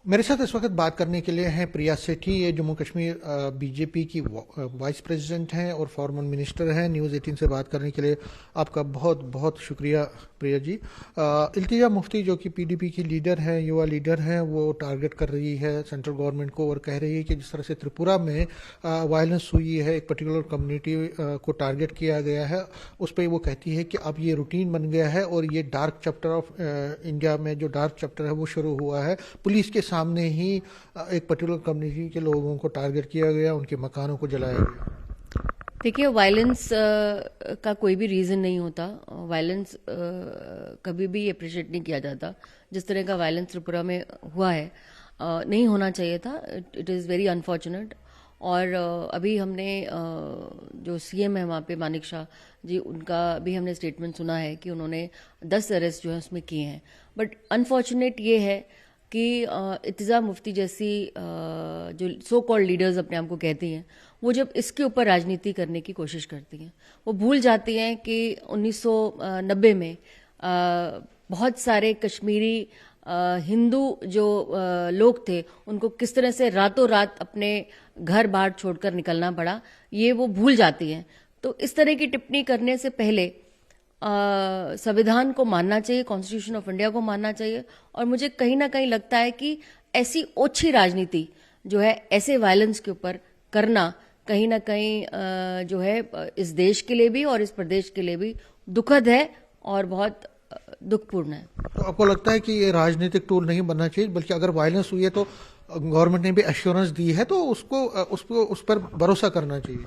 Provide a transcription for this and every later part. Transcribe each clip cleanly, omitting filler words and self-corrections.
मेरे साथ इस वक्त बात करने के लिए हैं प्रिया सेठी। ये जम्मू कश्मीर बीजेपी की वाइस प्रेसिडेंट हैं और फॉरेन मिनिस्टर हैं। न्यूज़ 18 से बात करने के लिए आपका बहुत बहुत शुक्रिया प्रिया जी। इल्तिजा मुफ्ती जो कि पीडीपी की लीडर हैं, युवा लीडर हैं, वो टारगेट कर रही है सेंट्रल गवर्नमेंट को और कह रही है कि जिस तरह से त्रिपुरा में वायलेंस हुई है, एक पर्टिकुलर कम्युनिटी को टारगेट किया गया है, उस पर वो कहती है कि अब ये रूटीन बन गया है और ये डार्क चैप्टर ऑफ इंडिया में जो डार्क चैप्टर है वो शुरू हुआ है। पुलिस के सामने ही एक पर्टिकुलर कम्युनिटी के लोगों को टारगेट किया गया, उनके मकानों को जलाया गया। देखिए, वायलेंस का कोई भी रीज़न नहीं होता। वायलेंस कभी भी अप्रिशिएट नहीं किया जाता। जिस तरह का वायलेंस त्रिपुरा में हुआ है नहीं होना चाहिए था। It is very unfortunate. और अभी हमने जो सीएम है वहाँ पे मानिक शाह जी, उनका भी हमने स्टेटमेंट सुना है कि उन्होंने 10 अरेस्ट जो है उसमें किए हैं। बट अनफॉर्चुनेट ये है कि इल्तिजा मुफ्ती जैसी जो सो कॉल्ड लीडर्स अपने आप को कहती हैं, वो जब इसके ऊपर राजनीति करने की कोशिश करती हैं, वो भूल जाती हैं कि 1990 में बहुत सारे कश्मीरी हिंदू जो लोग थे, उनको किस तरह से रातों रात अपने घर बाहर छोड़कर निकलना पड़ा, ये वो भूल जाती हैं। तो इस तरह की टिप्पणी करने से पहले संविधान को मानना चाहिए, कॉन्स्टिट्यूशन ऑफ इंडिया को मानना चाहिए। और मुझे कहीं ना कहीं लगता है कि ऐसी ओछी राजनीति जो है ऐसे वायलेंस के ऊपर करना कहीं ना कहीं जो है इस देश के लिए भी और इस प्रदेश के लिए भी दुखद है और बहुत दुखपूर्ण है। तो आपको लगता है कि ये राजनीतिक टूल नहीं बनना चाहिए, बल्कि अगर वायलेंस हुई है तो गवर्नमेंट ने भी एश्योरेंस दी है तो उस पर भरोसा करना चाहिए?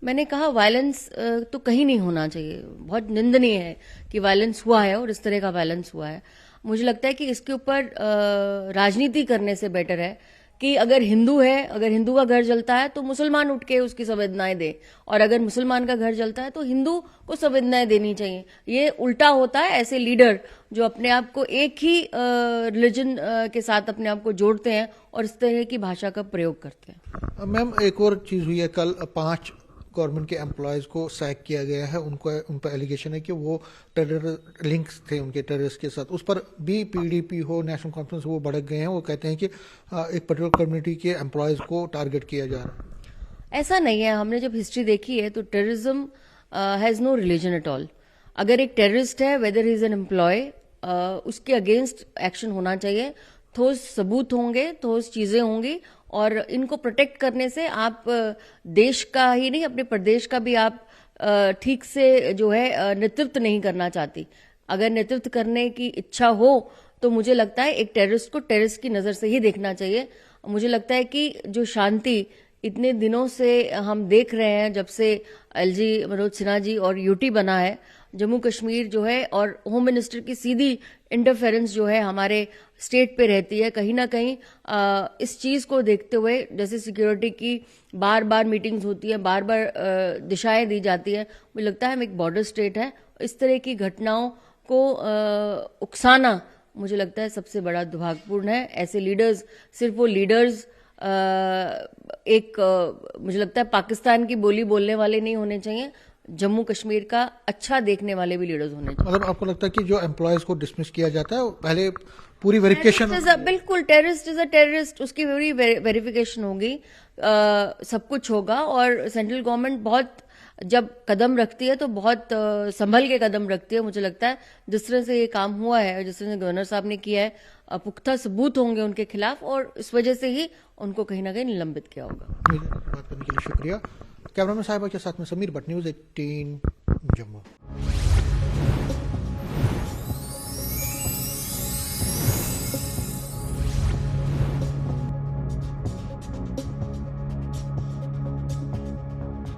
मैंने कहा वायलेंस तो कहीं नहीं होना चाहिए। बहुत निंदनीय है कि वायलेंस हुआ है और इस तरह का वायलेंस हुआ है। मुझे लगता है कि इसके ऊपर राजनीति करने से बेटर है कि अगर हिंदू है, अगर हिंदू का घर जलता है तो मुसलमान उठ के उसकी संवेदनाएं दे, और अगर मुसलमान का घर जलता है तो हिंदू को संवेदनाएं देनी चाहिए। ये उल्टा होता है। ऐसे लीडर जो अपने आप को एक ही रिलीजन के साथ अपने आप को जोड़ते हैं और इस तरह की भाषा का प्रयोग करते हैं। मैम, एक और चीज हुई है, कल 5 गवर्नमेंट के एम्प्लॉयज को सैक किया गया है। उन पर एलिगेशन है कि वो टेरर लिंक्स थे उनके टेररिस्ट के साथ। उस पर भी पीडीपी हो, नेशनल कॉन्फ्रेंस, वो भड़क गए हैं। वो कहते हैं कि एक पर्टिकुलर कम्युनिटी के एम्प्लॉयज को टारगेट किया जा रहा है। ऐसा नहीं है। हमने जब हिस्ट्री देखी है तो terrorism has no religion at all. अगर एक टेररिस्ट है, वेदर इज एन एम्प्लॉय, उसके अगेंस्ट एक्शन होना चाहिए। ठोस सबूत होंगे, ठोस चीजें होंगी, और इनको प्रोटेक्ट करने से आप देश का ही नहीं, अपने प्रदेश का भी आप ठीक से जो है नेतृत्व नहीं करना चाहती। अगर नेतृत्व करने की इच्छा हो तो मुझे लगता है एक टेररिस्ट को टेररिस्ट की नजर से ही देखना चाहिए। मुझे लगता है कि जो शांति इतने दिनों से हम देख रहे हैं, जब से एलजी मनोज सिन्हा जी और यूटी बना है, जम्मू कश्मीर जो है और होम मिनिस्टर की सीधी इंटरफेरेंस जो है हमारे स्टेट पे रहती है, कहीं ना कहीं इस चीज को देखते हुए, जैसे सिक्योरिटी की बार बार मीटिंग्स होती है, बार बार दिशाएं दी जाती है, मुझे लगता है हम एक बॉर्डर स्टेट है। इस तरह की घटनाओं को उकसाना मुझे लगता है सबसे बड़ा दुर्भाग्यपूर्ण है। ऐसे लीडर्स, सिर्फ वो लीडर्स मुझे लगता है पाकिस्तान की बोली बोलने वाले नहीं होने चाहिए, जम्मू कश्मीर का अच्छा देखने वाले भी लीडर्स होने चाहिए। मतलब आपको लगता है कि जो एम्प्लॉयज को डिसमिस किया जाता है पहले पूरी वेरिफिकेशन? बिल्कुल, टेररिस्ट इज अ टेररिस्ट, उसकी पूरी वेरिफिकेशन होगी, सब कुछ होगा। और सेंट्रल गवर्नमेंट बहुत जब कदम रखती है तो बहुत संभल के कदम रखती है। मुझे लगता है जिस तरह से ये काम हुआ है, जिस तरह से गवर्नर साहब ने किया है, पुख्ता सबूत होंगे उनके खिलाफ, और इस वजह से ही उनको कहीं ना कहीं निलंबित किया होगा। बात करने के लिए शुक्रिया। कैमरामैन साहिबा के साथ में समीर भट्ट, न्यूज़ 18 जम्मू।